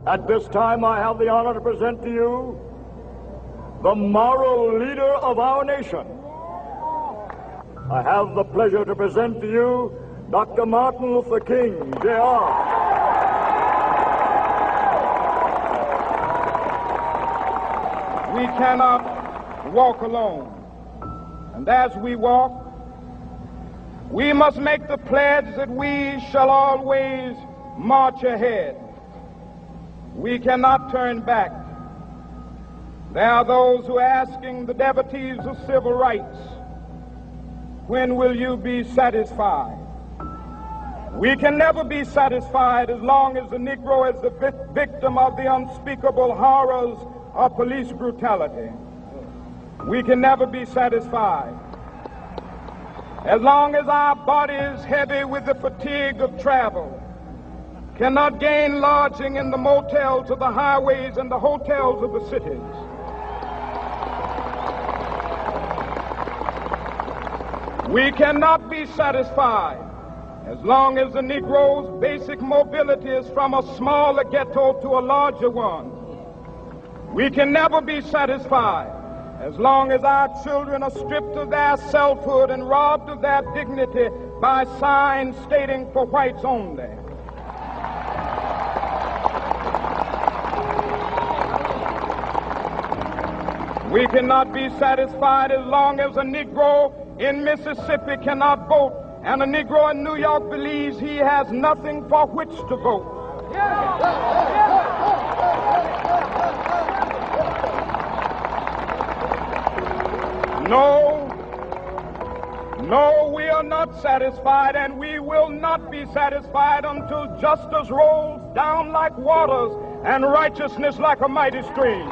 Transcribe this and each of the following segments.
At this time, I have the honor to present to you the moral leader of our nation. I have the pleasure to present to you Dr. Martin Luther King, Jr. We cannot walk alone. And as we walk, we must make the pledge that we shall always march ahead. We cannot turn back. There are those who are asking the devotees of civil rights, when will you be satisfied? We can never be satisfied as long as the Negro is the victim of the unspeakable horrors of police brutality. We can never be satisfied as long as our body is heavy with the fatigue of travel, cannot gain lodging in the motels of the highways and the hotels of the cities. We cannot be satisfied as long as the Negro's basic mobility is from a smaller ghetto to a larger one. We can never be satisfied as long as our children are stripped of their selfhood and robbed of their dignity by signs stating for whites only. We cannot be satisfied as long as a Negro in Mississippi cannot vote and a Negro in New York believes he has nothing for which to vote. No, we are not satisfied, and we will not be satisfied until justice rolls down like waters and righteousness like a mighty stream.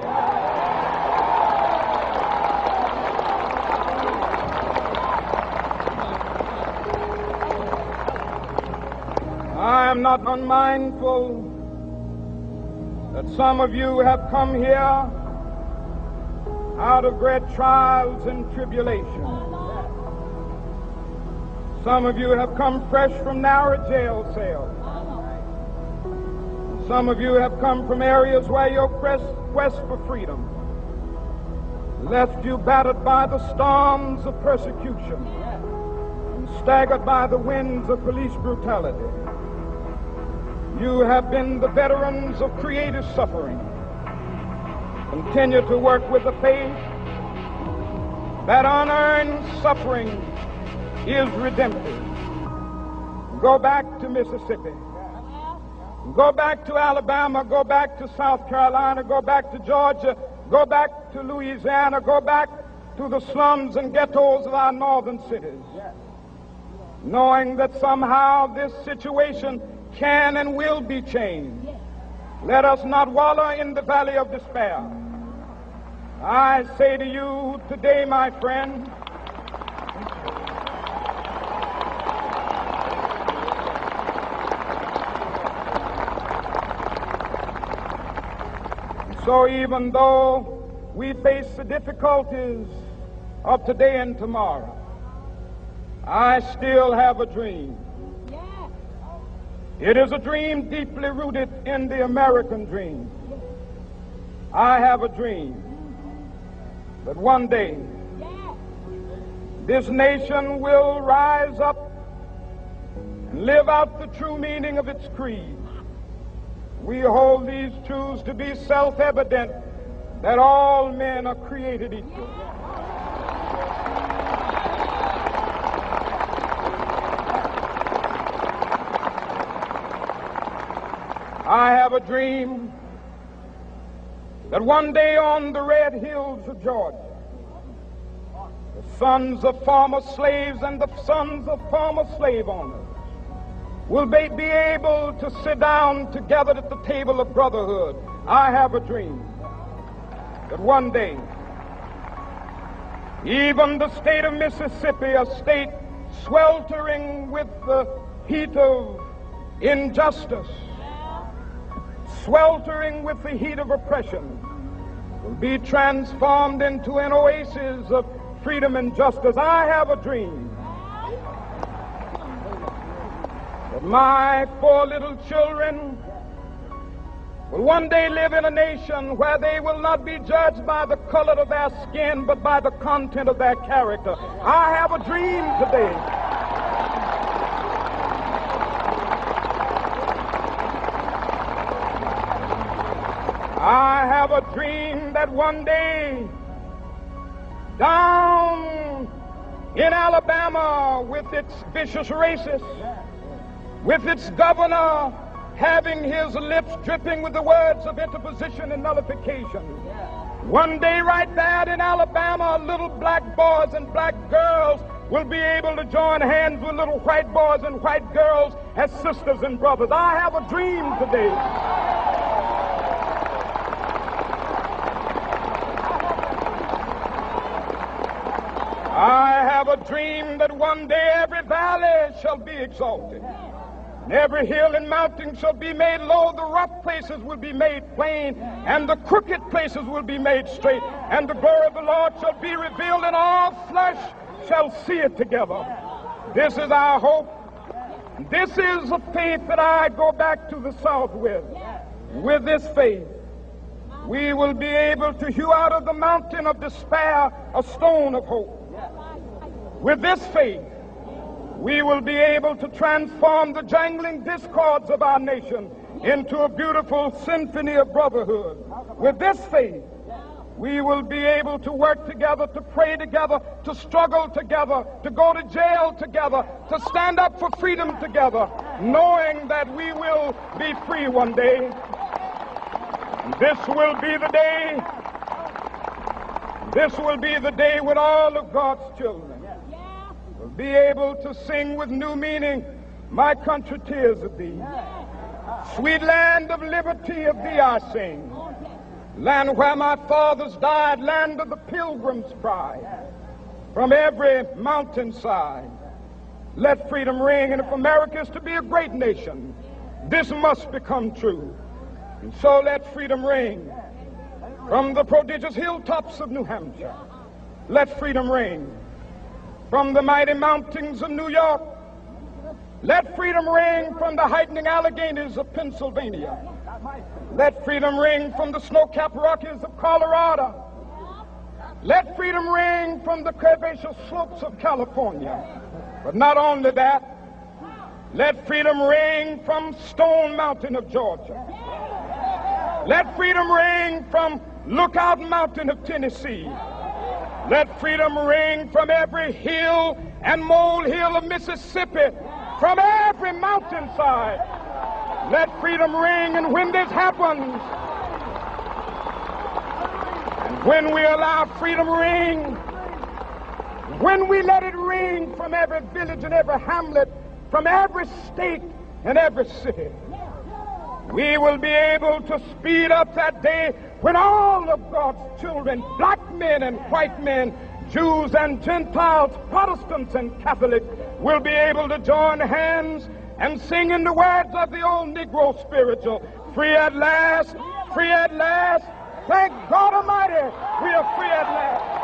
I am not unmindful that some of you have come here out of great trials and tribulations. Some of you have come fresh from narrow jail cells. Some of you have come from areas where your quest for freedom left you battered by the storms of persecution and staggered by the winds of police brutality. You have been the veterans of creative suffering. Continue to work with the faith that unearned suffering is redemptive. Go back to Mississippi. Go back to Alabama. Go back to South Carolina. Go back to Georgia. Go back to Louisiana. Go back to the slums and ghettos of our northern cities. Knowing that somehow this situation can and will be changed. Let us not wallow in the valley of despair. I say to you today, my friend, so even though we face the difficulties of today and tomorrow, I still have a dream. It is a dream deeply rooted in the American dream. I have a dream that one day this nation will rise up and live out the true meaning of its creed. We hold these truths to be self-evident, that all men are created equal. I have a dream that one day on the red hills of Georgia, the sons of former slaves and the sons of former slave owners will be able to sit down together at the table of brotherhood. I have a dream that one day even the state of Mississippi, a state sweltering with the heat of injustice, sweltering with the heat of oppression, will be transformed into an oasis of freedom and justice. I have a dream that my 4 little children will one day live in a nation where they will not be judged by the color of their skin, but by the content of their character. I have a dream today. I have a dream that one day, down in Alabama, with its vicious racists, with its governor having his lips dripping with the words of interposition and nullification, one day right there in Alabama, little black boys and black girls will be able to join hands with little white boys and white girls as sisters and brothers. I have a dream today. I have a dream that one day every valley shall be exalted, and every hill and mountain shall be made low. The rough places will be made plain, and the crooked places will be made straight, and the glory of the Lord shall be revealed, and all flesh shall see it together. This is our hope. This is a faith that I go back to the South with. With this faith, we will be able to hew out of the mountain of despair a stone of hope. With this faith, we will be able to transform the jangling discords of our nation into a beautiful symphony of brotherhood. With this faith, we will be able to work together, to pray together, to struggle together, to go to jail together, to stand up for freedom together, knowing that we will be free one day. This will be the day. This will be the day when all of God's children will be able to sing with new meaning, "My country, tears of thee. Sweet land of liberty, of thee I sing. Land where my fathers died, land of the pilgrim's pride. From every mountainside, let freedom ring. And if America is to be a great nation, this must become true. And so let freedom ring from the prodigious hilltops of New Hampshire. Let freedom ring from the mighty mountains of New York. Let freedom ring from the heightening Alleghenies of Pennsylvania. Let freedom ring from the snow-capped Rockies of Colorado. Let freedom ring from the curvaceous slopes of California. But not only that, let freedom ring from Stone Mountain of Georgia. Let freedom ring from Lookout Mountain of Tennessee. Let freedom ring from every hill and molehill of Mississippi, from every mountainside. Let freedom ring, and when this happens, and when we allow freedom ring, when we let it ring from every village and every hamlet, from every state and every city, we will be able to speed up that day when all of God's children, black men and white men, Jews and Gentiles, Protestants and Catholics, will be able to join hands and sing in the words of the old Negro spiritual, "Free at last, free at last. Thank God Almighty, we are free at last."